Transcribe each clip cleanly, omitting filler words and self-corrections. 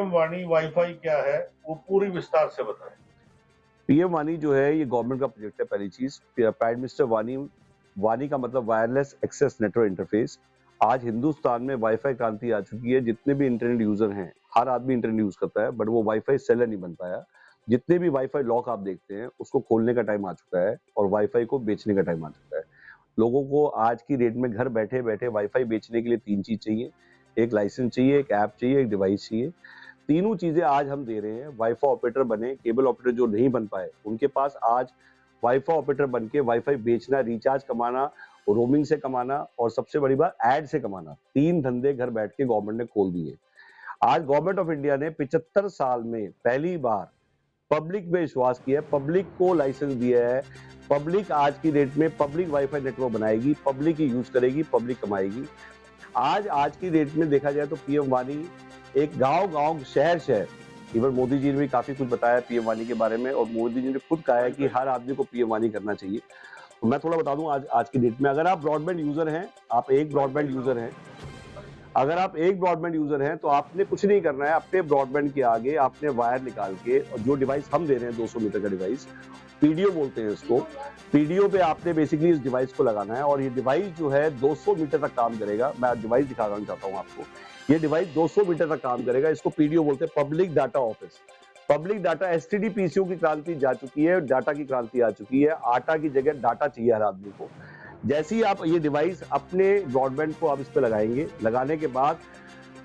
PM वाणी wifi क्या है, वो पूरी विस्तार से बताएं। पीएम वाणी जो है ये गवर्नमेंट का प्रोजेक्ट है। पहली चीज, प्राइम मिनिस्टर वाणी, वाणी का मतलब वायरलेस एक्सेस नेटवर्क इंटरफेस। आज हिंदुस्तान में वाईफाई क्रांति आ चुकी है। जितने भी इंटरनेट यूजर हैं, हर आदमी इंटरनेट यूज करता है, बट वो वाईफाई सेलर नहीं बन पाया। जितने भी वाईफाई लॉक आप देखते हैं, उसको खोलने का टाइम आ चुका है और वाईफाई को बेचने का टाइम आ चुका है। लोगों को आज की डेट में घर बैठे बैठे वाईफाई बेचने के लिए तीन चीज चाहिए। एक लाइसेंस चाहिए, एक ऐप चाहिए, एक डिवाइस चाहिए। तीनों चीजें आज हम दे रहे हैं। वाईफाई ऑपरेटर बने, केबल ऑपरेटर जो नहीं बन पाए, उनके पास आज वाईफाई ऑपरेटर बन के वाईफाई बेचना, रिचार्ज कमाना, रोमिंग से कमाना और सबसे बड़ी बात ऐड से कमाना, तीन धंधे घर बैठ के गवर्नमेंट ने खोल दिए। आज गवर्नमेंट ऑफ इंडिया ने 75 साल में पहली बार पब्लिक पे विश्वास किया है, पब्लिक को लाइसेंस दिया है। पब्लिक आज की डेट में पब्लिक वाईफाई नेटवर्क बनाएगी, पब्लिक ही यूज करेगी, पब्लिक कमाएगी। आज की डेट में देखा जाए तो पीएम वाणी एक गांव-गांव, शहर-शहर, इवन मोदी जी ने भी काफी कुछ बताया पीएम वाणी के बारे में और मोदी जी ने खुद कहा है कि हर आदमी को पीएम वाणी करना चाहिए। तो मैं थोड़ा बता दूं आज की डेट में, अगर आप ब्रॉडबैंड यूजर हैं, आप एक ब्रॉडबैंड यूजर हैं, अगर आप एक ब्रॉडबैंड यूजर हैं तो आपने कुछ नहीं करना है। अपने ब्रॉडबैंड के आगे आपने वायर निकाल के, और जो डिवाइस हम दे रहे हैं 200 मीटर का डिवाइस, पीडीओ बोलते हैं इसको, पीडीओ पे आपने बेसिकली इस डिवाइस को लगाना है और ये डिवाइस जो है 200 मीटर तक काम करेगा। मैं डिवाइस दिखाना चाहता हूँ आपको। ये डिवाइस 200 मीटर तक काम करेगा। इसको पीडीओ बोलते हैं, public data office. Public data, STD PCO की क्रांति जा चुकी है, डाटा की क्रांति आ चुकी है। आटा की जगह डाटा चाहिए हर आदमी को। जैसे ही आप ये डिवाइस अपने ब्रॉडबैंड को आप इस पे लगाएंगे, लगाने के बाद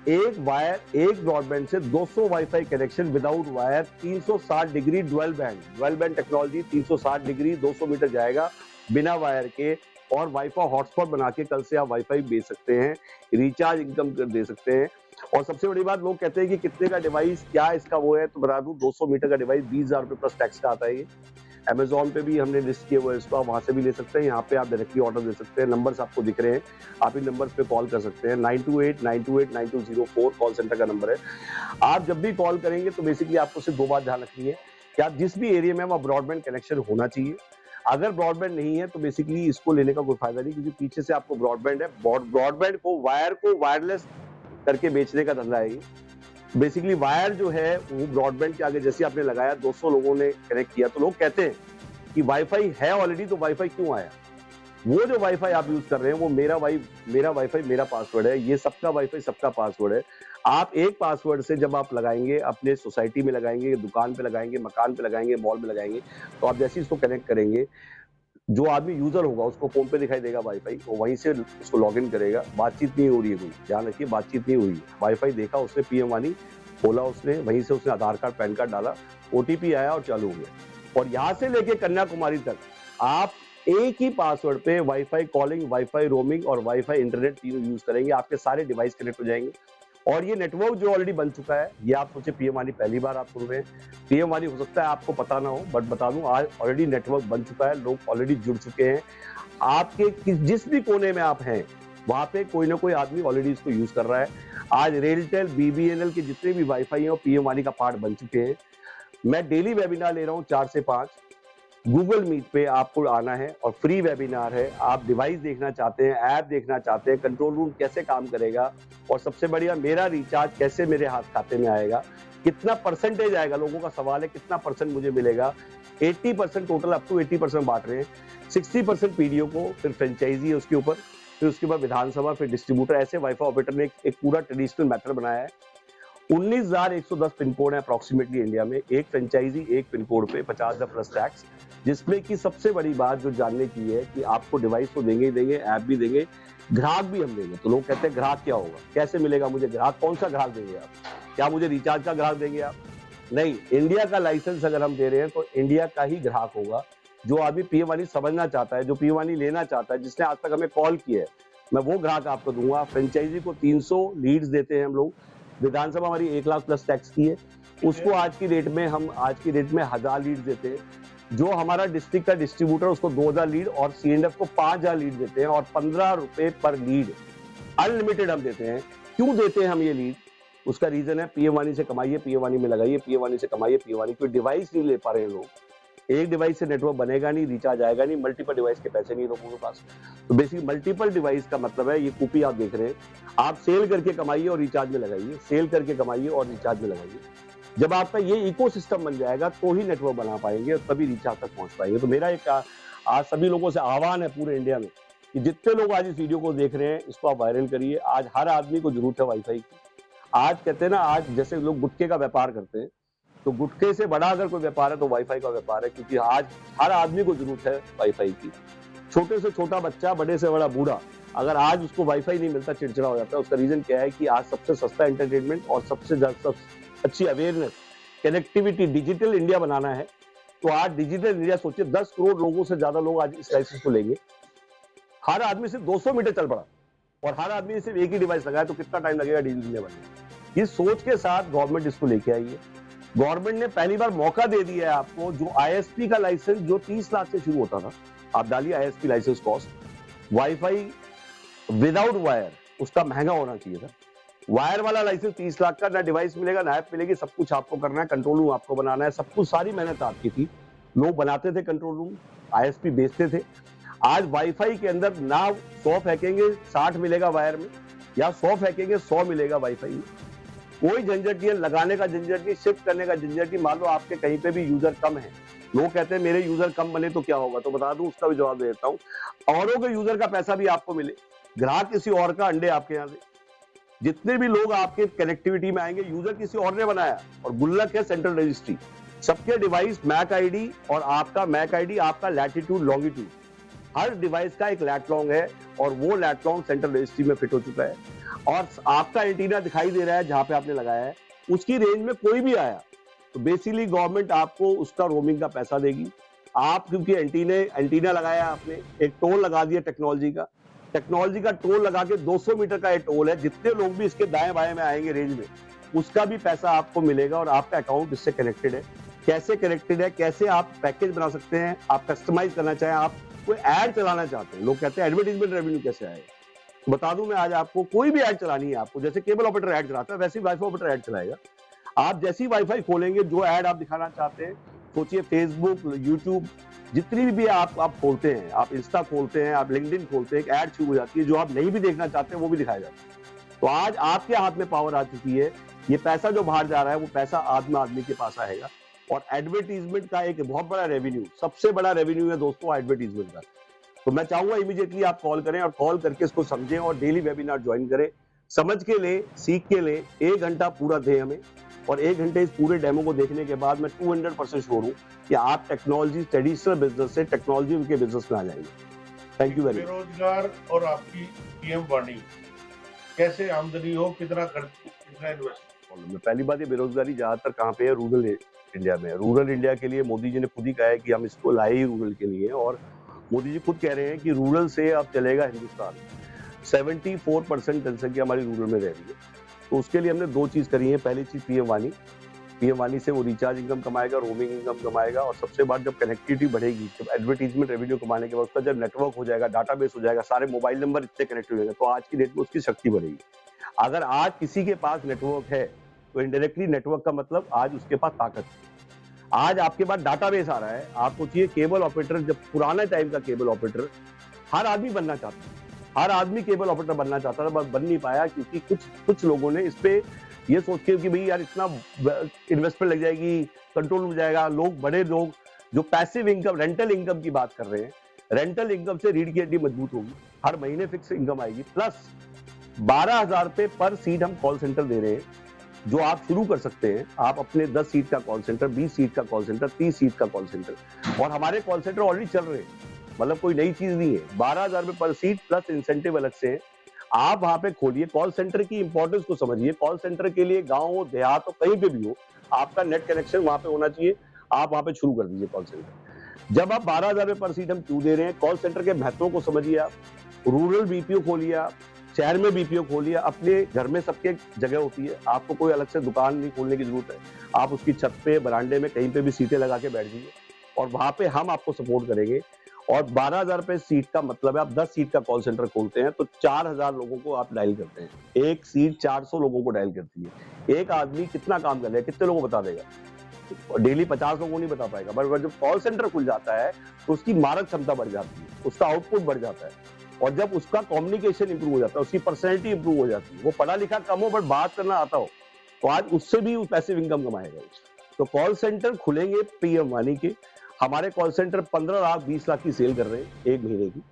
एक वायर, एक ब्रॉडबैंड से 200 wifi connection without wire, 360 degree dual band technology, 360 degree 200 metre जाएगा बिना वायर के। और वाईफाई हॉटस्पॉट बना के कल से आप वाईफाई बेच सकते हैं, रिचार्ज इनकम दे सकते हैं। और सबसे बड़ी बात, लोग कहते हैं कि कितने का डिवाइस, क्या इसका वो है, तो बता दूं 200 मीटर का डिवाइस 20,000 रुपए प्लस टैक्स का आता है। ये अमेजोन पे भी हमने लिस्ट किया हुआ है इसको, आप वहां से भी ले सकते हैं। यहाँ पे आप डायरेक्टली ऑर्डर दे सकते हैं। नंबर्स आपको दिख रहे हैं, आप इन नंबर्स पे कॉल कर सकते हैं। 9289289204 कॉल सेंटर का नंबर है। आप जब भी कॉल करेंगे तो बेसिकली आपको सिर्फ दो बात ध्यान रखनी है कि आप जिस भी एरिया में, वहाँ ब्रॉडबैंड कनेक्शन होना चाहिए। अगर ब्रॉडबैंड नहीं है तो बेसिकली इसको लेने का कोई फायदा नहीं, क्योंकि पीछे से आपको ब्रॉडबैंड है। ब्रॉडबैंड को वायरलेस करके बेचने का धंधा है ये। बेसिकली वायर जो है वो ब्रॉडबैंड के आगे जैसे आपने लगाया, 200 लोगों ने कनेक्ट किया, तो लोग कहते हैं कि वाईफाई है ऑलरेडी, तो वाईफाई क्यों आया? वो जो वाईफाई आप यूज कर रहे हैं वो मेरा वाईफाई मेरा पासवर्ड है, ये सबका वाईफाई सबका पासवर्ड है। आप एक पासवर्ड से जब आप लगाएंगे, अपने सोसाइटी में लगाएंगे, दुकान पे लगाएंगे, मकान पे लगाएंगे, मॉल में लगाएंगे, तो आप जैसे इसको कनेक्ट करेंगे, जो आदमी यूजर होगा उसको फोन पे दिखाई देगा वाईफाई, वो वहीं से उसको लॉग इन करेगा। बातचीत नहीं हो रही है कोई, ध्यान रखिए, बातचीत नहीं हुई है। वाईफाई देखा उसने, पीएम वाणी खोला उसने, वहीं से उसने आधार कार्ड, पैन कार्ड डाला, ओटीपी आया और चालू हो गया। और यहाँ से लेके कन्याकुमारी तक आप एक ही पासवर्ड पे वाईफाई कॉलिंग, वाईफाई रोमिंग और वाईफाई इंटरनेट तीनों यूज करेंगे। आपके सारे डिवाइस कनेक्ट हो जाएंगे। और ये नेटवर्क जो ऑलरेडी बन चुका है, ये आप सोचे पीएम वाणी पहली बार आप सुन रहे हैं। पीएम वाणी हो सकता है आपको पता ना हो, बट बता दूं, आज ऑलरेडी नेटवर्क बन चुका है, लोग ऑलरेडी जुड़ चुके हैं। आपके जिस भी कोने में आप हैं, वहां पे कोई ना कोई आदमी ऑलरेडी इसको यूज कर रहा है। आज रेलटेल, बीबीएनएल के जितने भी वाईफाई हैं वो पीएम वाणी का पार्ट बन चुके हैं। मैं डेली वेबिनार ले रहा हूँ 4 से 5। गूगल मीट पे आपको आना है और फ्री वेबिनार है। आप डिवाइस देखना चाहते हैं, ऐप देखना चाहते हैं, कंट्रोल रूम कैसे काम करेगा, और सबसे बढ़िया मेरा रिचार्ज कैसे मेरे हाथ खाते में आएगा, कितना परसेंटेज आएगा, लोगों का सवाल है कितना परसेंट मुझे मिलेगा। 80% टोटल, अप टू 80% बांट रहे हैं। 60% पीडीओ को, फिर फ्रेंचाइजी है उसके ऊपर, फिर उसके बाद विधानसभा, फिर डिस्ट्रीब्यूटर। ऐसे वाईफाई ऑपरेटर ने एक पूरा ट्रेडिशनल मेथड बनाया है। 19,110 पिन कोड है अप्रोक्सीमेटली इंडिया में। एक फ्रेंचाइजी एक पिन कोड पे 50,000 प्लस टैक्स। जिसमें की सबसे बड़ी बात जो जानने की है कि आपको डिवाइस तो देंगे ही देंगे, ऐप भी देंगे, ग्राहक भी हम देंगे। तो लोग कहते हैं ग्राहक क्या होगा, कैसे मिलेगा मुझे ग्राहक, कौन सा ग्राहक देंगे आप? क्या मुझे रिचार्ज का ग्राहक देंगे आप? नहीं, इंडिया का लाइसेंस अगर हम दे रहे हैं तो इंडिया का ही ग्राहक होगा। जो आदमी पीएम वाणी समझना चाहता है, जो पीएम वाणी लेना चाहता है, जिसने आज तक हमें कॉल किया है, मैं वो ग्राहक आपको दूंगा। फ्रेंचाइजी को 300 लीड्स देते हैं हम लोग। विधानसभा हमारी 1 लाख प्लस टैक्स की है, उसको आज की डेट में 1000 लीड देते हैं। जो हमारा डिस्ट्रिक्ट का डिस्ट्रीब्यूटर, उसको 2000 लीड, और सीएनएफ को 5000 लीड देते हैं, और 15 रुपए पर लीड अनलिमिटेड हम देते हैं। क्यों देते हैं हम ये लीड? उसका रीजन है, पीएम वाणी से कमाइए, पीएम वाणी में लगाइए, पीएम वाणी से कमाइए, पीएम वाणी। कोई डिवाइस नहीं ले पा रहे हैं लोग, एक डिवाइस से नेटवर्क बनेगा नहीं, रिचार्ज आएगा नहीं, मल्टीपल डिवाइस के पैसे नहीं लोगों के पास। तो बेसिक मल्टीपल डिवाइस का मतलब है, ये कॉपी आप देख रहे हैं, आप सेल करके कमाइए और रिचार्ज में लगाइए, सेल करके कमाइए और रिचार्ज में लगाइए। जब आपका ये इकोसिस्टम बन जाएगा तो ही नेटवर्क बना पाएंगे और तभी रिचार्ज तक पहुंच पाएंगे। तो मेरा एक आज सभी लोगों से आह्वान है पूरे इंडिया में कि जितने लोग आज इस वीडियो को देख रहे हैं, इसको आप वायरल करिए। आज हर आदमी को जरूरत है वाईफाई की। आज कहते हैं ना, आज जैसे लोग गुटखे का व्यापार करते हैं, तो गुटखे से बड़ा अगर कोई व्यापार है तो वाईफाई का व्यापार है, क्योंकि आज हर आदमी को जरूरत है वाईफाई की। छोटे से छोटा बच्चा, बड़े से बड़ा बूढ़ा, अगर आज उसको वाईफाई नहीं मिलता चिड़चिड़ा हो जाता है। उसका रीजन क्या है कि आज सबसे सस्ता एंटरटेनमेंट और सबसे अच्छी अवेयरनेस, कनेक्टिविटी, डिजिटल इंडिया बनाना है। तो आज डिजिटल इंडिया सोचिए, 10 करोड़ लोगों से ज्यादा लोग आज इस लाइसेंस को लेंगे। हर आदमी सिर्फ 200 मीटर चल पड़ा और हर आदमी ने सिर्फ एक ही डिवाइस लगाया, तो कितना टाइम लगेगा डिजिटल इंडिया बनने। इस सोच के साथ गवर्नमेंट इसको लेके आई है। गवर्नमेंट ने पहली बार मौका दे दिया है आपको, जो आईएसपी का लाइसेंस जो 30 लाख से शुरू होता था, आप डालिए ISP licence cost, wifi without wire उसका महंगा होना चाहिए था। वायर वाला लाइसेंस 30 लाख का, ना डिवाइस मिलेगा ना ऐप मिलेगी, सब कुछ आपको करना है, कंट्रोल रूम आपको बनाना है, सब कुछ, सारी मेहनत आपकी थी। लोग बनाते थे कंट्रोल रूम, आईएसपी बेचते थे। आज वाईफाई के अंदर ना 100 फेंकेंगे 60 मिलेगा वायर में, या 100 फेंकेंगे 100 मिलेगा वाईफाई में। कोई झंझट नहीं है, लगाने का झंझट नहीं, शिफ्ट करने का झंझट नहीं। मान लो आपके कहीं पे भी यूजर कम है, लोग कहते हैं मेरे यूजर कम बने तो क्या होगा, तो बता दूं, उसका भी जवाब देता हूँ। औरों के यूजर का पैसा भी आपको मिले, ग्राहक किसी और का अंडे आपके यहाँ से। जितने भी लोग आपके कनेक्टिविटी में आएंगे, यूजर किसी और ने बनाया, और गुल्लक है सेंट्रल रजिस्ट्री, सबके डिवाइस मैक आईडी, और आपका मैक आईडी आपका लैटिट्यूड लॉन्गिट्यूड, हर डिवाइस का एक लैट लॉन्ग है, और वो लैट लॉन्ग सेंट्रल रजिस्ट्री में फिट हो चुका है। और आपका एंटीना दिखाई दे रहा है जहां पे आपने लगाया है, उसकी रेंज में कोई भी आया तो बेसिकली गवर्नमेंट आपको उसका रोमिंग का पैसा देगी। आप क्योंकि एंटीना लगाया आपने, एक टोल लगा दिया टेक्नोलॉजी का टोल लगा के 200 मीटर का ये टोल है, जितने लोग भी इसके दाएं बाएं में आएंगे रेंज में, उसका भी पैसा आपको मिलेगा, और आपका अकाउंट इससे कनेक्टेड है। कैसे कनेक्टेड है, कैसे आप पैकेज बना सकते हैं, आप कस्टमाइज करना चाहें, आप कोई ऐड चलाना चाहते हैं, लोग कहते हैं एडवर्टाइजमेंट रेवेन्यू कैसे आएगा, तो बता दूं मैं आज आपको, कोई भी ऐड चलानी है आपको, जैसे केबल ऑपरेटर ऐड चलाता है वैसे ही वाईफाई ऑपरेटर ऐड चलाएगा। आप जैसे ही वाईफाई खोलेंगे, जो ऐड आप दिखाना चाहते हैं, सोचिए फेसबुक, यूट्यूब, जितनी भी आप खोलते हैं, आप इंस्टा खोलते हैं, आप लिंक्डइन खोलते हैं, एक ऐड शुरू हो जाती है, जो आप नहीं भी देखना चाहते हैं वो भी दिखाया जाता है। तो आज आपके हाथ में पावर आ चुकी है, ये पैसा जो बाहर जा रहा है वो पैसा आदमी के पास आएगा। और एडवर्टीजमेंट का एक बहुत बड़ा रेवेन्यू, सबसे बड़ा रेवेन्यू है दोस्तों एडवर्टीजमेंट का। तो मैं चाहूंगा इमीडिएटली आप कॉल करें, और कॉल करके इसको समझें, और डेली वेबिनार ज्वाइन करें, समझ के ले, सीख के ले। 1 घंटा पूरा दे हमें, और 1 घंटे इस पूरे डेमो को देखने के बाद मैं 200% श्योर हूं कि आप टेक्नोलॉजी ट्रेडिशनल बिजनेस से टेक्नोलॉजी के बिजनेस में आ जाएंगे। Thank you very much. बेरोजगार और आपकी पीएम वाणी, कैसे आमदनी हो, कितना इन्वेस्ट? पहली बात, ये बेरोजगारी ज्यादातर कहाँ पे है? रूरल इंडिया में। रूरल इंडिया के लिए मोदी जी ने खुद ही कहा है कि हम इसको लाए ही रूरल के लिए, और मोदी जी खुद कह रहे हैं कि रूरल से अब चलेगा हिंदुस्तान। 74% जनसंख्या हमारी रूरल में रह रही है, तो उसके लिए हमने 2 चीज करी है। पहली चीज पीएम वाणी से वो रिचार्ज इनकम कमाएगा, रोमिंग इनकम कमाएगा, और सबसे बड़ी जब कनेक्टिविटी बढ़ेगी, जब एडवर्टीजमेंट रेवेन्यू कमाने के बाद उसका जब नेटवर्क हो जाएगा, डाटाबेस हो जाएगा, सारे मोबाइल नंबर इतने कनेक्ट हो जाएंगे, तो आज की डेट में उसकी शक्ति बढ़ेगी। अगर आज किसी के पास नेटवर्क है तो इनडायरेक्टली नेटवर्क का मतलब आज उसके पास ताकत है। आज आपके पास डाटाबेस आ रहा है। आप सोचिए केबल ऑपरेटर, जब पुराने टाइम का केबल ऑपरेटर हर आदमी बनना चाहता है, हर आदमी केबल ऑपरेटर बनना चाहता था, बस बन नहीं पाया, क्योंकि कुछ लोगों ने इस पे ये सोच के कि भाई यार इतना इन्वेस्टमेंट लग जाएगी, कंट्रोल हो जाएगा। बड़े लोग जो पैसिव इनकम, रेंटल इनकम की बात कर रहे हैं, रेंटल इनकम से रीढ़ की हड्डी मजबूत होगी, हर महीने फिक्स इनकम आएगी, प्लस 12,000 रुपए पर सीट हम कॉल सेंटर दे रहे हैं, जो आप शुरू कर सकते हैं। आप अपने 10 सीट का कॉल सेंटर, 20 सीट का कॉल सेंटर, 30 सीट का कॉल सेंटर, और हमारे कॉल सेंटर ऑलरेडी चल रहे हैं, मतलब कोई नई चीज नहीं है। 12,000 रुपए पर सीट प्लस इंसेंटिव अलग से है। आप वहां पे खोलिए, कॉल सेंटर की इंपॉर्टेंस को समझिए। कॉल सेंटर के लिए गांव हो, देहात हो, कहीं पे भी हो, आपका नेट कनेक्शन वहां पे होना चाहिए। आप वहां पे शुरू कर दीजिए कॉल सेंटर। जब आप 12,000 रुपए पर सीट हम क्यों दे रहे हैं, कॉल सेंटर के महत्व को समझिए। आप रूरल बीपीओ खोलिए, आप शहर में बीपीओ खोलिए, अपने घर में सबके जगह होती है, आपको कोई अलग से दुकान नहीं खोलने की जरूरत है। आप उसकी छत पे, बरामदे में, कहीं पे भी सीटें लगा के बैठ जाइए, और वहां पे हम आपको सपोर्ट करेंगे। और 12,000 रुपए सीट का मतलब है, आप 10 सीट का कॉल सेंटर खोलते हैं तो 4,000 लोगों को आप डायल करते हैं। एक सीट 400 लोगों को डायल करती है। एक आदमी कितना काम कर रहा है, कितने लोगों को बता देगा? डेली 50 लोगों को नहीं बता पाएगा, बट जब कॉल सेंटर खुल जाता है तो उसकी मारक क्षमता बढ़ जाती है, उसका आउटपुट बढ़ जाता है, और जब उसका कम्युनिकेशन इंप्रूव हो जाता है, उसकी पर्सनैलिटी इंप्रूव हो जाती है, वो पढ़ा लिखा कम हो बट बात करना आता हो, तो आज उससे भी पैसिव इनकम कमाएगा। तो कॉल सेंटर खुलेंगे पीएम वानी के। हमारे कॉल सेंटर 15 लाख 20 लाख की सेल कर रहे हैं एक महीने की।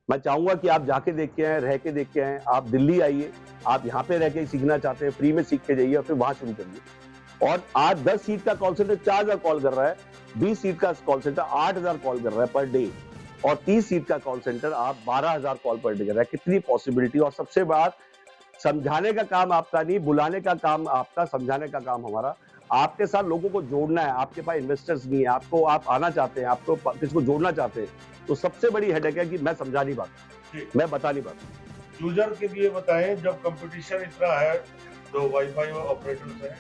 मैं चाहूंगा कि आप जाके देख के आए, रह के देख के आए। आप दिल्ली आइए, आप यहाँ पे रह के सीखना चाहते हैं, फ्री में सीख के जाइए और फिर वहां शुरू करिए। और आज 10 सीट का कॉल सेंटर 4000 कॉल कर रहा है, 20 सीट का कॉल सेंटर 8000 कॉल कर रहा है पर डे, और 30 सीट का कॉल सेंटर आप 12000 कॉल पर डे कर रहा है। कितनी पॉसिबिलिटी। और सबसे बात, समझाने का काम आपका नहीं, बुलाने का काम आपका, समझाने का काम हमारा। आपके साथ लोगों को जोड़ना है। आपके पास इन्वेस्टर्स नहीं है, आपको, आप आना चाहते हैं, आपको किसको जोड़ना चाहते हैं, तो सबसे बड़ी हेडेक है कि मैं समझा नहीं पाता, मैं बता नहीं पाता। यूजर के लिए बताएं, जब कंपटीशन इतना है, जो वाईफाई ऑपरेटर्स हैं,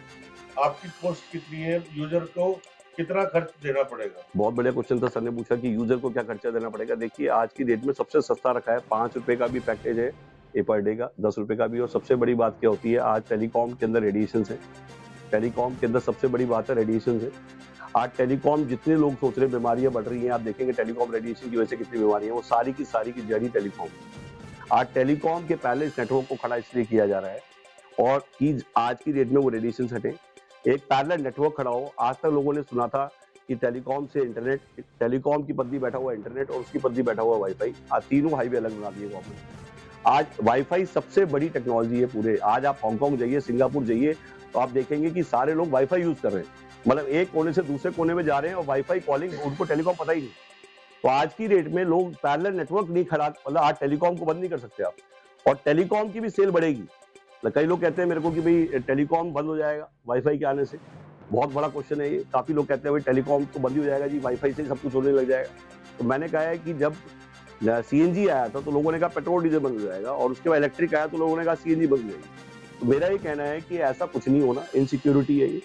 आपकी कॉस्ट कितनी है, यूजर को कितना खर्च देना पड़ेगा? बहुत बढ़िया क्वेश्चन था, सर ने पूछा कि यूजर को क्या खर्चा देना पड़ेगा। देखिए, आज की डेट में सबसे सस्ता रखा है, 5 रुपए का भी पैकेज है ये पर डे का, 10 रुपए का भी। और सबसे बड़ी बात क्या होती है, आज टेलीकॉम के अंदर रेडिएशन है, टेलीकॉम के अंदर सबसे बड़ी बात है रेडिएशन है। आज टेलीकॉम, जितने लोग सोच रहे हैं बीमारियां बढ़ रही हैं, आप देखेंगे टेलीकॉम रेडिएशन की वजह से कितनी बीमारियां, वो सारी की जड़ी टेलीकॉम। आज टेलीकॉम के पहले इस नेटवर्क को खड़ा इसलिए किया जा रहा है और कि आज की डेट में वो रेडिएशन हटे, एक पैरेलल नेटवर्क खड़ा हो। आज तक लोगों ने सुना था कि टेलीकॉम से इंटरनेट, टेलीकॉम की पद्दी बैठा हुआ इंटरनेट और उसकी पद्दी बैठा हुआ वाईफाई, आज तीनों हाईवे अलग बना दिए गवर्नमेंट। आज वाईफाई सबसे बड़ी टेक्नोलॉजी है पूरे। आज आप हांगकांग जाइए, सिंगापुर जाइए, तो आप देखेंगे कि सारे लोग वाईफाई यूज कर रहे हैं, मतलब एक कोने से दूसरे कोने में जा रहे हैं और वाईफाई कॉलिंग, उनको टेलीकॉम पता ही नहीं। तो आज की डेट में लोग पैरेलल नेटवर्क नहीं खड़ा, मतलब आज टेलीकॉम को बंद नहीं कर सकते आप, और टेलीकॉम की भी सेल बढ़ेगी। कई लोग कहते हैं मेरे को कि भाई टेलीकॉम बंद हो जाएगा वाईफाई के आने से, बहुत बड़ा क्वेश्चन है ये। काफी लोग कहते हैं भाई टेलीकॉम तो बंद ही हो जाएगा जी, वाईफाई से सब कुछ होने लग जाएगा। तो मैंने कहा है कि जब सीएनजी आया था तो लोगों ने कहा पेट्रोल डीजल बंद हो जाएगा, और उसके बाद इलेक्ट्रिक आया तो लोगों ने कहा सीएनजी बंद हो जाएगी। तो मेरा ये कहना है कि ऐसा कुछ नहीं होना, इनसिक्योरिटी है ये।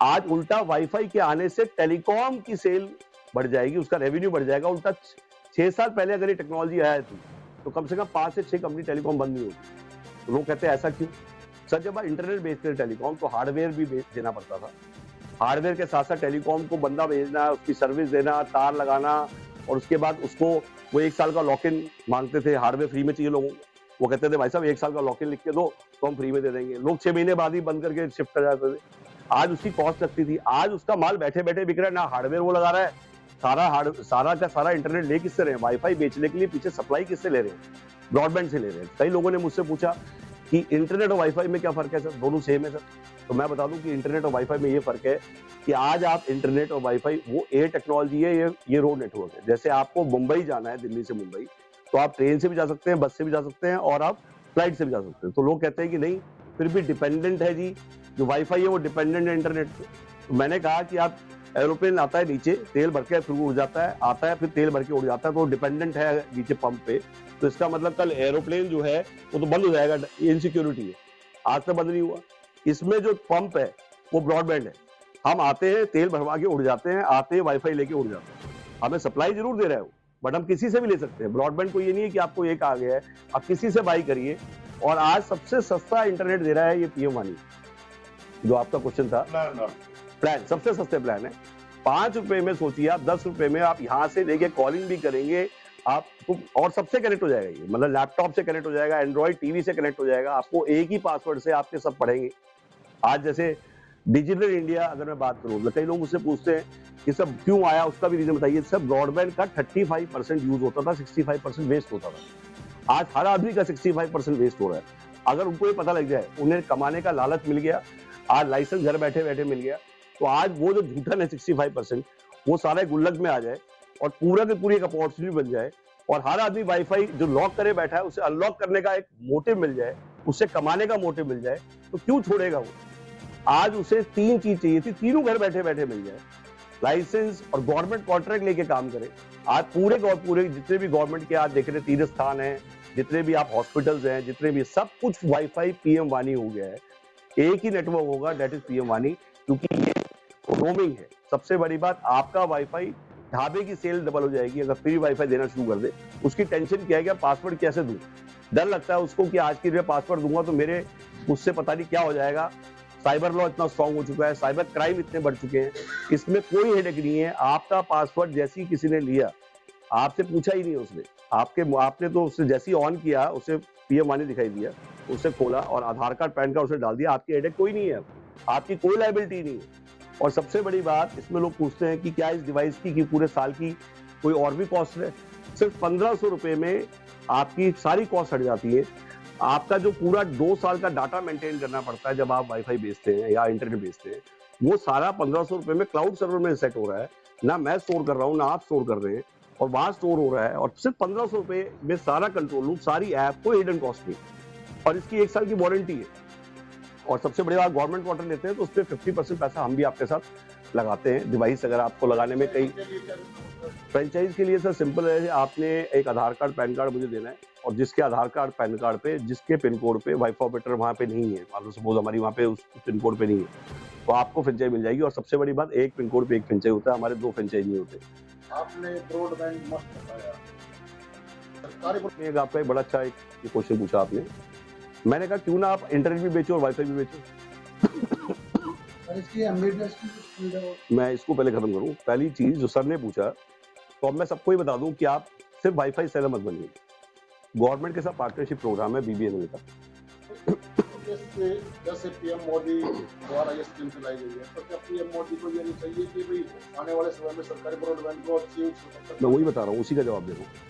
आज उल्टा वाईफाई के आने से टेलीकॉम की सेल बढ़ जाएगी, उसका रेवेन्यू बढ़ जाएगा। उल्टा 6 साल पहले अगर ये टेक्नोलॉजी आया थी तो कम से कम 5 से 6 कंपनी टेलीकॉम बंद नहीं होती। तो लोग कहते हैं ऐसा क्यों? सर, जब आप इंटरनेट बेचते थे टेलीकॉम तो हार्डवेयर भी देना पड़ता था। हार्डवेयर के साथ साथ टेलीकॉम को बंदा भेजना, उसकी सर्विस देना, तार लगाना, और उसके बाद उसको वो 1 साल का लॉक इन मांगते थे। हार्डवेयर फ्री में चाहिए लोगों को, वो कहते थे भाई साहब 1 साल का लॉक इन लिख के दो तो हम फ्री में दे देंगे। लोग 6 महीने बाद ही बंद करके शिफ्ट कर जाते थे। आज उसकी कॉस्ट लगती थी, आज उसका माल बैठे बैठे बिक रहा है, ना हार्डवेयर वो लगा रहा है, सारा का सारा इंटरनेट ले किससे रहे हैं? वाईफाई बेचने के लिए पीछे सप्लाई किससे ले रहे हैं? ब्रॉडबैंड से ले रहे हैं। कई लोगों ने मुझसे पूछा कि इंटरनेट और वाईफाई में क्या फर्क है सर, दोनों सेम है सर। तो मैं बता दूं कि इंटरनेट और वाईफाई में ये फर्क है कि आज आप इंटरनेट और वाईफाई, वो एयर टेक्नोलॉजी है, ये रोड नेटवर्क है। जैसे आपको मुंबई जाना है, दिल्ली से मुंबई, तो आप ट्रेन से भी जा सकते हैं, बस से भी जा सकते हैं, और आप फ्लाइट से भी जा सकते हैं। तो लोग कहते हैं कि नहीं, फिर भी डिपेंडेंट है जी, जो वाईफाई है वो डिपेंडेंट है इंटरनेट पे। तो मैंने कहा कि आप, एरोप्लेन आता है नीचे, तेल भर के फिर उड़ जाता है, आता है फिर तेल भर के उड़ जाता है, तो डिपेंडेंट है नीचे पंप पे। तो इसका मतलब कल एरोप्लेन जो है वो तो बंद हो जाएगा, इनसिक्योरिटी है। आज तक बंद नहीं हुआ। इसमें जो पंप है वो ब्रॉडबैंड है, हम आते हैं तेल भरवा के उड़ जाते हैं, आते हैं वाईफाई लेके उड़ जाते हैं। हमें सप्लाई जरूर दे रहा है वो, बट हम किसी से भी ले सकते हैं। ब्रॉडबैंड को ये नहीं है कि आपको एक आ गया है, आप किसी से बाई करिए। और आज सबसे सस्ता इंटरनेट दे रहा है ये पीएम वानी, जो आपका क्वेश्चन था। प्लान सबसे सस्ते प्लान है, 5 रुपए में सोचिए आप, 10 रुपए में आप यहाँ से लेके कॉलिंग भी करेंगे आप, और सबसे कनेक्ट हो जाएगा ये, मतलब लैपटॉप से कनेक्ट हो जाएगा, एंड्रॉइड टीवी से कनेक्ट हो जाएगा। आपको एक ही पासवर्ड से आपके सब पढ़ेंगे। आज जैसे डिजिटल इंडिया अगर मैं बात करूँ, कई लोग मुझसे पूछते हैं कि सब क्यों आया, उसका भी रीजन बताइए। सब ब्रॉडबैंड का 35% यूज होता था, 65% वेस्ट होता था। आज हर आदमी का 65% वेस्ट हो रहा है। अगर उनको ये पता लग जाए, उन्हें कमाने का लालच मिल गया, आज लाइसेंस घर बैठे बैठे मिल गया, तो आज वो जो झूठन है 65%, वो सारे गुल्लक में आ जाए और पूरा की पूरी एक अपॉर्चुनिटी बन जाए, और हर आदमी वाईफाई जो लॉक करे बैठा है उसे अनलॉक करने का एक मोटिव मिल जाए, उससे कमाने का मोटिव मिल जाए, तो क्यों छोड़ेगा वो? आज उसे 3 चीज चाहिए थी, तीनों घर बैठे बैठे मिल जाए, लाइसेंस और गवर्नमेंट कॉन्ट्रैक्ट लेके काम करे। आज पूरे जितने भी गवर्नमेंट के आज देख रहे तीर्थ स्थान है, जितने भी आप हॉस्पिटल्स हैं, जितने भी, सब कुछ वाईफाई पीएम वानी हो गया है। एक ही नेटवर्क होगा, दैट इज पीएम वानी, क्योंकि ये रोमिंग है। सबसे बड़ी बात, आपका वाईफाई, ढाबे की सेल डबल हो जाएगी अगर फ्री वाईफाई देना शुरू कर दे। उसकी टेंशन क्या है कि पासवर्ड कैसे दूं, डर लगता है उसको कि आज की जो पासवर्ड दूंगा तो मेरे, उससे पता नहीं क्या हो जाएगा, साइबर लॉ इतना स्ट्रांग हो चुका है, साइबर क्राइम इतने बढ़ चुके हैं, इसमें कोई हेडेक नहीं है। आपका पासवर्ड जैसे ही किसी ने लिया, आपसे पूछा ही नहीं उसने, आपने तो उससे जैसे ही ऑन किया, उसे पीएम वानी दिखाई दिया, उसे खोला और आधार कार्ड पैन कार्ड उसने डाल दिया, आपकी हेडेक कोई नहीं है, आपकी कोई लायबिलिटी नहीं है। और सबसे बड़ी बात, इसमें लोग पूछते हैं कि क्या इस डिवाइस की पूरे साल की कोई और भी कॉस्ट है? सिर्फ 1500 रुपए में आपकी सारी कॉस्ट हट जाती है। आपका जो पूरा 2 साल का डाटा मेंटेन करना पड़ता है जब आप वाईफाई बेचते हैं या इंटरनेट बेचते हैं, वो सारा 1500 रुपए में क्लाउड सर्वर में सेट हो रहा है। ना मैं स्टोर कर रहा हूँ, ना आप स्टोर कर रहे हैं, और वहां स्टोर हो रहा है, और सिर्फ 1500 रुपए में सारा कंट्रोल रूम, सारी ऐप, कोई हिडन कॉस्ट नहीं, और इसकी 1 साल की वारंटी है। और सबसे बड़ी बात, गवर्नमेंट क्वार्टर लेते हैं तो उस पर 50% पैसा हम भी आपके साथ लगाते हैं। डिवाइस अगर आपको लगाने में कई फ्रेंचाइज के लिए सर सिंपल है, आपने एक आधार कार्ड पैन कार्ड मुझे देना है, और जिसके आधार कार्ड पैन कार्ड पे जिसके पिन कोड पे वाईफाई ऑपरेटर वहाँ पे नहीं है, मान लो सपोज हमारी वहाँ पे उस पिन कोड पे नहीं है, तो आपको फ्रेंचाइज मिल जाएगी। और सबसे बड़ी बात, एक पिन कोड पे एक फ्रेंचाइज होता है, हमारे 2 फ्रेंचाइज नहीं होते। आपने ब्रॉडबैंड मस्त बताया, सरकारी एक आपका एक बड़ा अच्छा एक क्वेश्चन पूछा आपने, मैंने कहा क्यों ना आप इंटरनेट भी बेचो और वाईफाई भी बेचो। इसकी एमबीपीएस की स्पीड है। मैं इसको पहले खत्म करूं। पहली चीज जो सर ने पूछा, तो अब मैं सबको ही बता दूं कि आप सिर्फ वाईफाई सेलर मत बनिए। गवर्नमेंट के साथ पार्टनरशिप प्रोग्राम है बीबीएनएल का। जैसे पीएम मोदी द्वारा ये स्कीम चलाई गई है, तो क्या पीएम मोदी को ये नहीं चाहिए कि भाई आने वाले समय में सरकारी ब्रॉडबैंड को अच्छी मैं वही बता रहा हूँ, उसी का जवाब दे रहा हूँ।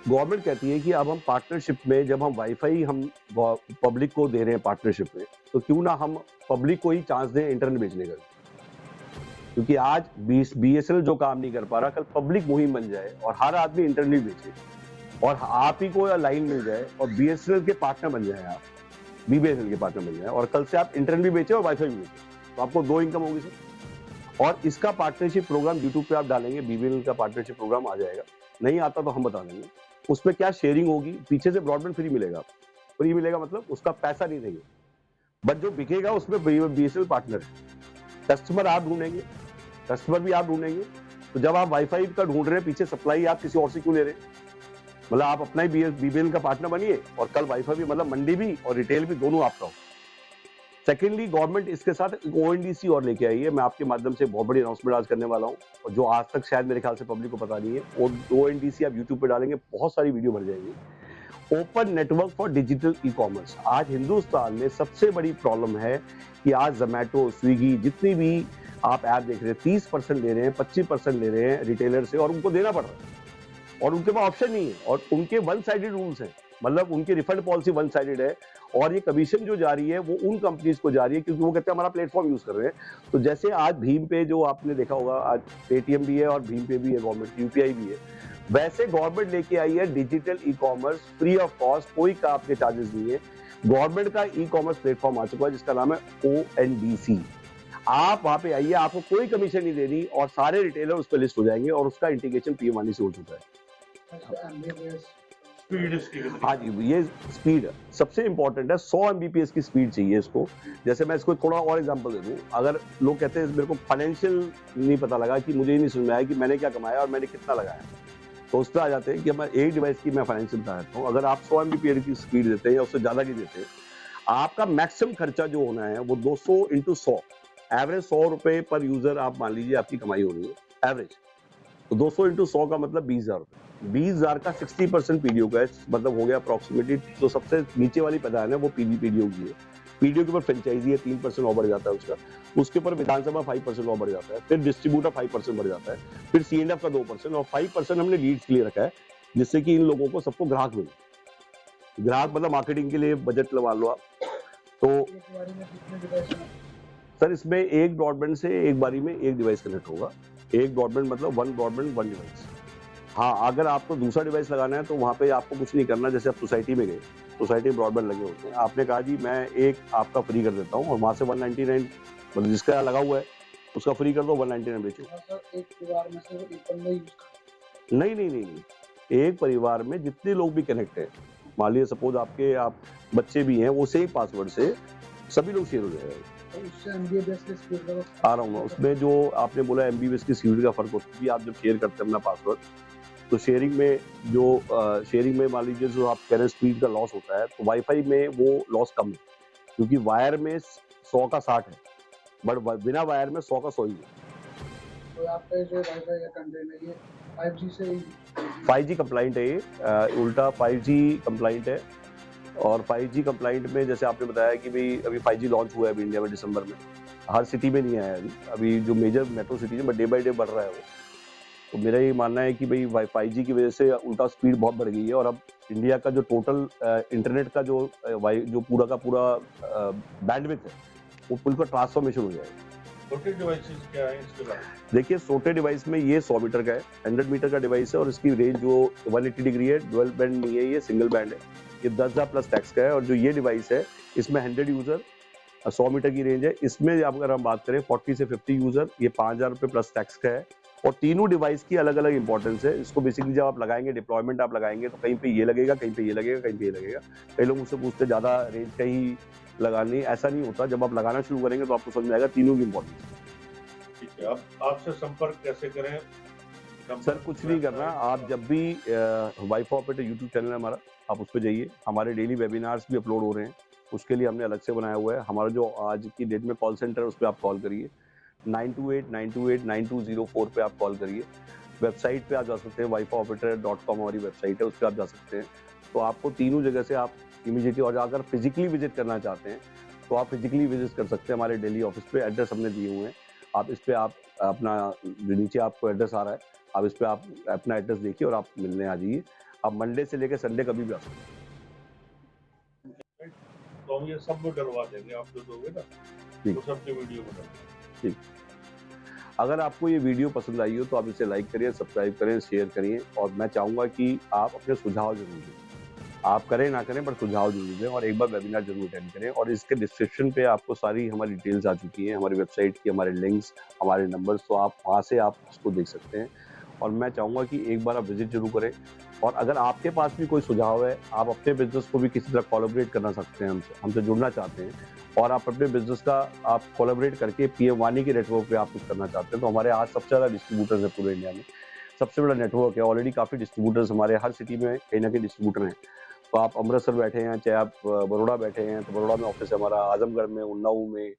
गवर्नमेंट कहती है कि अब हम पार्टनरशिप में, जब हम वाईफाई हम पब्लिक को दे रहे हैं पार्टनरशिप में, तो क्यों ना हम पब्लिक को ही चांस दें इंटरनेट बेचने का। क्योंकि आज बीएसएनएल जो काम नहीं कर पा रहा, कल पब्लिक मुहिम बन जाए और हर आदमी इंटरनेट बेचे, और आप ही को लाइन मिल जाए और बीएसएनएल के पार्टनर बन जाए, आप बीबीएसएनएल के पार्टनर बन जाए, और कल से आप इंटरनेट भी बेचे और वाईफाई भी बेचे, तो आपको 2 इनकम होगी सर। और इसका पार्टनरशिप प्रोग्राम यूट्यूब पे आप डालेंगे, बीबीएनएल का पार्टनरशिप प्रोग्राम आ जाएगा। नहीं आता तो हम बता देंगे। उसमें क्या शेयरिंग होगी, पीछे से ब्रॉडबैंड फ्री मिलेगा। फ्री मिलेगा मतलब उसका पैसा नहीं देंगे, बट जो बिकेगा उसमें बीएसएनएल पार्टनर है। कस्टमर आप ढूंढेंगे, कस्टमर भी आप ढूंढेंगे। तो जब आप वाईफाई का ढूंढ रहे हैं, पीछे सप्लाई आप किसी और से क्यों ले रहे हैं? मतलब आप अपना ही बीबीएनएल का पार्टनर बनिए, और कल वाईफाई भी, मतलब मंडी भी और रिटेल भी दोनों आपका हो। सेकेंडली, गवर्नमेंट इसके साथ ओएनडीसी और लेके आई है। मैं आपके माध्यम से बहुत बड़ी अनाउंसमेंट आज करने वाला हूँ, और जो आज तक शायद मेरे ख्याल से पब्लिक को पता नहीं है। और ओएनडीसी आप यूट्यूब पे डालेंगे, बहुत सारी वीडियो भर जाएगी। Open network for digital e commerce. आज हिंदुस्तान में सबसे बड़ी प्रॉब्लम है कि आज जोमैटो, स्विगी, जितनी भी आप ऐप देख रहे हैं, 30% ले रहे हैं, 25% ले रहे हैं रिटेलर से, और उनको देना पड़ रहा है, और उनके पास ऑप्शन नहीं है, और उनके वन साइडेड रूल्स हैं। मतलब उनकी रिफंड पॉलिसी वन साइडेड है, और ये कमीशन जो जा रही है वो उन कंपनीज को जा रही है, क्योंकि वो कहते हैं हमारा प्लेटफॉर्म यूज कर रहे हैं। तो जैसे आज भीम पे जो आपने देखा होगा, आज पेटीएम भी है और भीम पे भी है, गवर्नमेंट यूपीआई भी है, वैसे गवर्नमेंट लेके आई है digital e commerce free of cost, कोई का आपके चार्जेस नहीं है। गवर्नमेंट का ई कॉमर्स प्लेटफॉर्म आ चुका है जिसका नाम है ओएनडीसी। आप वहां पे आइए, आपको कोई कमीशन नहीं देनी, और सारे रिटेलर उस पर लिस्ट हो जाएंगे, और उसका इंटीग्रेशन पीएम वानी से हो चुका है। हाँ जी, ये स्पीड सबसे इंपॉर्टेंट है। 100 एमबीपीएस की स्पीड चाहिए इसको। जैसे मैं इसको थोड़ा और एग्जांपल दे दूं, अगर लोग कहते हैं मेरे को फाइनेंशियल नहीं पता लगा, कि मुझे ही नहीं समझ में आया कि मैंने क्या कमाया और मैंने कितना लगाया, तो उस पर आ जाते हैं कि मैं एक डिवाइस की मैं फाइनेंशियल बता देता हूँ। अगर आप 100 एमबीपीएस की स्पीड देते हैं या उससे ज्यादा की देते हैं, आपका मैक्सिमम खर्चा जो होना है वो 200 × 100, एवरेज 100 रुपए पर यूजर आप मान लीजिए आपकी कमाई हो रही है एवरेज, तो 200 × 100 का मतलब 20,000 रुपए। 20,000 का 60% पीडीओ का है, मतलब हो गया अप्रोक्सीमेटली। तो सबसे नीचे वाली प्रधान है वो पीडीओ की है। पीडीओ के ऊपर फ्रेंचाइजी है, 3% और बढ़ जाता है उसका। उसके ऊपर विधानसभा 5% और बढ़ जाता है, फिर डिस्ट्रीब्यूटर 5% बढ़ जाता है, फिर सीएनएफ का 2%, और 5% हमने लीड्स के लिए रखा है, जिससे कि इन लोगों को सबको ग्राहक मिले। ग्राहक मतलब मार्केटिंग के लिए बजट लगा लो आप। तो सर इसमें एक ब्रॉडबैंड से एक बारी में एक डिवाइस कनेक्ट होगा। एक ब्रॉडबैंड मतलब 1 ब्रॉडबैंड 1 डिवाइस। हाँ, अगर आपको दूसरा डिवाइस लगाना है तो वहाँ पे आपको कुछ नहीं करना। जैसे आप सोसाइटी में गए, सोसाइटी में ब्रॉडबैंड लगे होते हैं, आपने कहा जी मैं एक आपका फ्री कर देता हूँ, और वहाँ से 199 मतलब जिसका लगा हुआ है उसका फ्री कर दो, 199 बेचो। एक परिवार में से एक बंदा यूज कर, नहीं, एक परिवार में जितने लोग भी कनेक्ट है, मान लीजिए सपोज आपके आप बच्चे भी हैं, वो सेम पासवर्ड से सभी लोग शेयर हो जाएगा। उससे एमबीपीएस की स्पीड आ रहा हूँ उसमें जो आपने बोला एमबीपीएस की स्पीड का फर्क होता है। आप जब शेयर करते हैं अपना पासवर्ड, तो शेयरिंग में मान लीजिए जो आप कह रहे हैं स्पीड का लॉस होता है, तो वाईफाई में वो लॉस कम है, क्योंकि वायर में 100 का 60 है, बट बिना वायर में 100 का 100 ही है। तो आपका जो वाईफाई का कंटेंट है ये 5G से ही 5G कंप्लाइंट है ये, उल्टा 5G कंप्लाइंट है। और 5G कंप्लाइंट में जैसे आपने बताया कि भाई अभी 5G लॉन्च हुआ है अभी इंडिया में दिसंबर में, हर सिटी में नहीं आया अभी जो मेजर मेट्रो सिटी है, बट डे बाई डे बढ़ रहा है वो। तो मेरा ये मानना है कि भाई 5G की वजह से उल्टा स्पीड बहुत बढ़ गई है, और अब इंडिया का जो टोटल इंटरनेट का जो पूरा का पूरा बैंडविड्थ है वो बिल्कुल ट्रांसफॉर्मेशन हो जाएगा। छोटे डिवाइसेस क्या है इसके बारे में? देखिए छोटे डिवाइस में ये 100 मीटर का है, 100 मीटर का डिवाइस है, और इसकी रेंज जो 180 डिग्री है, डुअल बैंड नहीं है, ये सिंगल बैंड है। ये 10,000 प्लस टैक्स का है। और जो ये डिवाइस है इसमें 100 यूजर 100 मीटर की रेंज है। इसमें अगर हम बात करें 40 से 50 यूजर, ये 5,000 रुपये प्लस टैक्स का है। और तीनों डिवाइस की अलग अलग इंपॉर्टेंस है। इसको बेसिकली जब आप लगाएंगे, डिप्लॉयमेंट आप लगाएंगे, तो कहीं पे ये लगेगा, कहीं पे ये लगेगा, कहीं पे ये लगेगा। कई लोग मुझसे पूछते ज्यादा रेंज का ही लगानी, ऐसा नहीं होता। जब आप लगाना शुरू करेंगे तो आपको समझ में आएगा तीनों की इंपॉर्टेंस। ठीक है, अब आपसे संपर्क कैसे करें? सर कुछ नहीं करना, आप जब भी वाईफाई ऑपरेटर यूट्यूब चैनल है हमारा, आप उस पर जाइए। हमारे डेली वेबिनार्स भी अपलोड हो रहे हैं, उसके लिए हमने अलग से बनाया हुआ है। हमारा जो आज की डेट में कॉल सेंटर है उस पर आप कॉल करिए, 9289289204 पे आप कॉल करिए। वेबसाइट पे आप जा सकते हैं, wifioperator.com हमारी वेबसाइट है, उस पर आप जा सकते हैं। तो आपको तीनों जगह से आप इमीडिएटली, और अगर फिजिकली विजिट करना चाहते हैं तो आप फिजिकली विजिट कर सकते हैं हमारे दिल्ली ऑफिस पे। एड्रेस हमने दिए हुए हैं, आप इस पे आप अपना नीचे आपको एड्रेस आ रहा है, आप इस पे आप अपना एड्रेस देखिए और आप मिलने आ जाइए। आप मंडे से लेकर संडे कभी भी आ सकते हैं। तो हम ये सब में डलवा देंगे, आप जो दोगे ना ठीक। वो सबके वीडियो में डलवा ठीक, अगर आपको ये वीडियो पसंद आई हो तो आप इसे लाइक करिए, सब्सक्राइब करें, शेयर करिए। और मैं चाहूँगा कि आप अपने सुझाव जरूर दें, आप करें ना करें पर सुझाव जरूर दें, और एक बार वेबिनार जरूर अटेंड करें। और इसके डिस्क्रिप्शन पे आपको सारी हमारी डिटेल्स आ चुकी हैं, हमारी वेबसाइट की, हमारे लिंक्स, हमारे नंबर्स, तो आप वहाँ से आप उसको देख सकते हैं। और मैं चाहूँगा कि एक बार आप विजिट जरूर करें। और अगर आपके पास भी कोई सुझाव है, आप अपने बिजनेस को भी किसी तरह कोलैबोरेट करना सकते हैं, हमसे जुड़ना चाहते हैं, और आप अपने बिजनेस का आप कोलैबोरेट करके पीएम वानी के नेटवर्क पे आप कुछ करना चाहते हैं, तो हमारे आज सबसे ज़्यादा डिस्ट्रीब्यूटर्स हैं पूरे इंडिया में, सबसे बड़ा नेटवर्क है। ऑलरेडी काफ़ी डिस्ट्रीब्यूटर्स हमारे हर सिटी में कहीं ना कहीं डिस्ट्रीब्यूटर हैं। तो आप अमृतसर बैठे हैं, चाहे आप बड़ौदा बैठे हैं, तो बड़ौदा में ऑफिस है हमारा, आजमगढ़ में, उन्नाव में,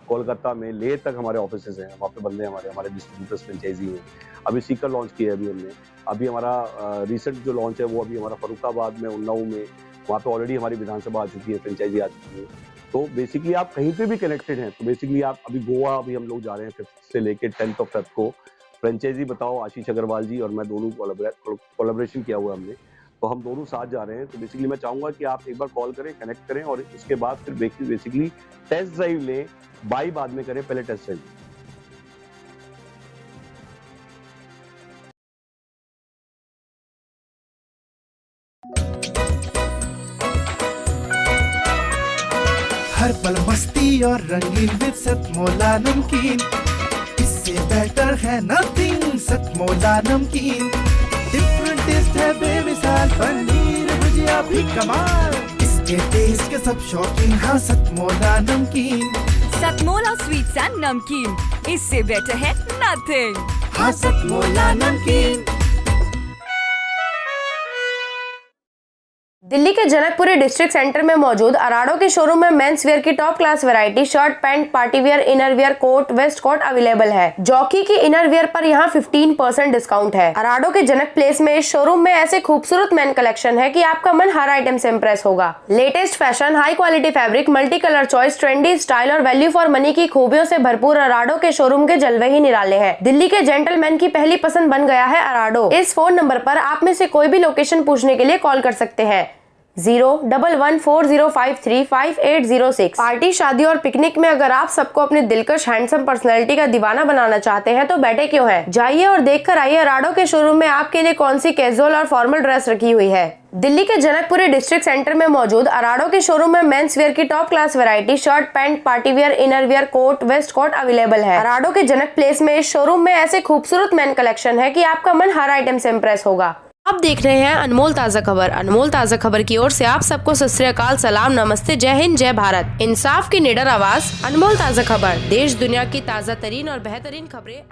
कोलकाता में, लेह तक हमारे ऑफिसेज हैं। वहाँ पे बंदे हमारे डिस्ट्रीब्यूटर्स फ्रेंचाइजी हैं। अभी सीकर लॉन्च किया है अभी हमने, अभी हमारा रिसेंट जो लॉन्च है वो अभी हमारा फरुखाबाद में, उन्नाव में, वहाँ पे ऑलरेडी हमारी विधानसभा आ चुकी है, फ्रेंचाइजी आ चुकी है। तो बेसिकली आप कहीं पे भी कनेक्टेड हैं। तो बेसिकली आप अभी गोवा अभी हम लोग जा रहे हैं 5th से लेके 10th ऑफ फेब को। फ्रेंचाइजी बताओ आशीष अग्रवाल जी और मैं दोनों कोलैबोरेशन किया हुआ है हमने, तो हम दोनों साथ जा रहे हैं। तो बेसिकली मैं चाहूंगा कि आप एक बार कॉल करें, कनेक्ट करें, और इसके बाद फिर बेसिकली टेस्ट ड्राइव लें। बाई बाद में करें, पहले टेस्ट ड्राइव। हर पल मस्ती और रंगीन विद सतमोला नमकीन, इससे बेटर है नथिंग। सतमोला नमकीन डिफरेंट टेस्ट है बेमिसाल, पनीर भुजिया भी कमाल, इसके टेस्ट के सब शौकीन। हाँ सतमोला नमकीन, सतमोला स्वीट्स एंड नमकीन, इससे बेटर है नथिंग। हाँ सतमोला नमकीन। दिल्ली के जनकपुरी डिस्ट्रिक्ट सेंटर में मौजूद अराडो के शोरूम में मेंस वेयर की top class variety shirt, pant, party wear, inner wear, coat, waistcoat available है। जॉकी की इनर वेयर पर यहाँ 15% डिस्काउंट है। अराडो के जनक प्लेस में इस शोरूम में ऐसे खूबसूरत मेन कलेक्शन है कि आपका मन हर आइटम से इम्प्रेस होगा। Latest fashion, high quality fabric, multi colour choice, trendy style और वैल्यू फॉर मनी की खूबियों से भरपूर अराडो के शोरूम के जलवे ही निराले हैं। दिल्ली के जेंटलमैन की पहली पसंद बन गया है अराडो। इस फोन नंबर पर आप में से कोई भी लोकेशन पूछने के लिए कॉल कर सकते हैं, 01140535806। पार्टी, शादी और पिकनिक में अगर आप सबको अपनी दिलकश हैंडसम पर्सनैलिटी का दीवाना बनाना चाहते हैं तो बैठे क्यों हैं? जाइए और देखकर आइए अराडो के शोरूम में आपके लिए कौन सी कैजुअल और फॉर्मल ड्रेस रखी हुई है। दिल्ली के जनकपुरी डिस्ट्रिक्ट सेंटर में मौजूद अराडो के शोरूम में मेंस वेयर की top class variety shirt, pant, party wear, inner wear, coat, waistcoat available है। अराडो के जनक प्लेस में इस शोरूम में ऐसे खूबसूरत मेन कलेक्शन है कि आपका मन हर आइटम से इम्प्रेस होगा। आप देख रहे हैं अनमोल ताज़ा खबर। अनमोल ताज़ा खबर की ओर से आप सबको सत श्री अकाल, सलाम, नमस्ते, जय हिंद, जय भारत। इंसाफ की निडर आवाज, अनमोल ताज़ा खबर। देश दुनिया की ताज़ा तरीन और बेहतरीन खबरें